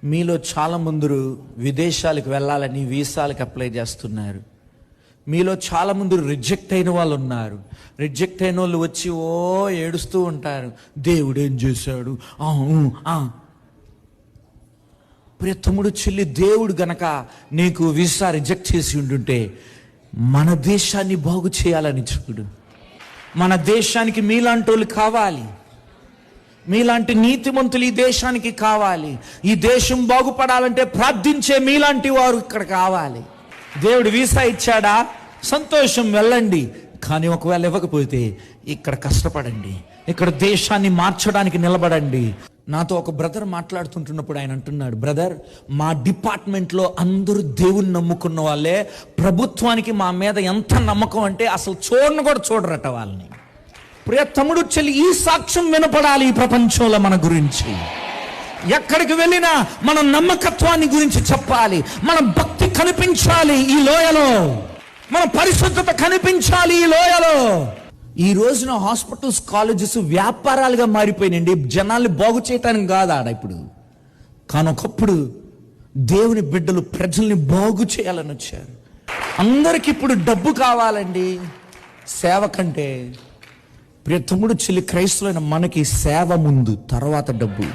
మీలో చాలా మంది విదేశాలకు వెళ్ళాలని వీసాలకు అప్లై చేస్తున్నారు. మీలో చాలా మంది రిజెక్ట్ అయిన వాళ్ళు ఉన్నారు. రిజెక్ట్ అయిన వాళ్ళు వచ్చి ఏడుస్తూ ఉంటారు, దేవుడు ఏం చేశాడు. ప్రియ తమ్ముడు చెల్లి, దేవుడు గనక నీకు వీసా రిజెక్ట్ చేసి ఉంటుంటే మన దేశాన్ని బాగు చేయాలని చూడు. మన దేశానికి మీలాంటి వాళ్ళు కావాలి, మీలాంటి నీతిమంతులు ఈ దేశానికి కావాలి. ఈ దేశం బాగుపడాలంటే ప్రార్థించే మీలాంటి వారు ఇక్కడ కావాలి. దేవుడు వీసా ఇచ్చాడా, సంతోషం, వెళ్ళండి. కానీ ఒకవేళ ఇవ్వకపోతే ఇక్కడ కష్టపడండి, ఇక్కడ దేశాన్ని మార్చడానికి నిలబడండి. నాతో ఒక బ్రదర్ మాట్లాడుతుంటున్నప్పుడు ఆయన అంటున్నాడు, బ్రదర్, మా డిపార్ట్మెంట్లో అందరూ దేవుని నమ్ముకున్న వాళ్ళే, ప్రభుత్వానికి మా మీద ఎంత నమ్మకం అంటే అసలు చూడను కూడా చూడరట వాళ్ళని. ప్రియ తమ్ముడు చెల్లి, ఈ సాక్ష్యం వినపడాలి ఈ ప్రపంచంలో మన గురించి. ఎక్కడికి వెళ్ళినా మన నమ్మకత్వాన్ని గురించి చెప్పాలి, మన భక్తి కనిపించాలి ఈ లోయలో, మన పరిశుద్ధత కనిపించాలి ఈ లోయలో. ఈ రోజున హాస్పిటల్స్, కాలేజెస్ వ్యాపారాలుగా మారిపోయినండి. జనాల్ని బాగు చేయటానికి కాదు ఆడ ఇప్పుడు. కానీ ఒకప్పుడు దేవుని బిడ్డలు ప్రజల్ని బాగు చేయాలని వచ్చారు. అందరికి ఇప్పుడు డబ్బు కావాలండి సేవ కంటే. ప్రియ తమ్ముడు చెల్లి, క్రైస్తవులైన మనకి సేవ ముందు, తర్వాత డబ్బు.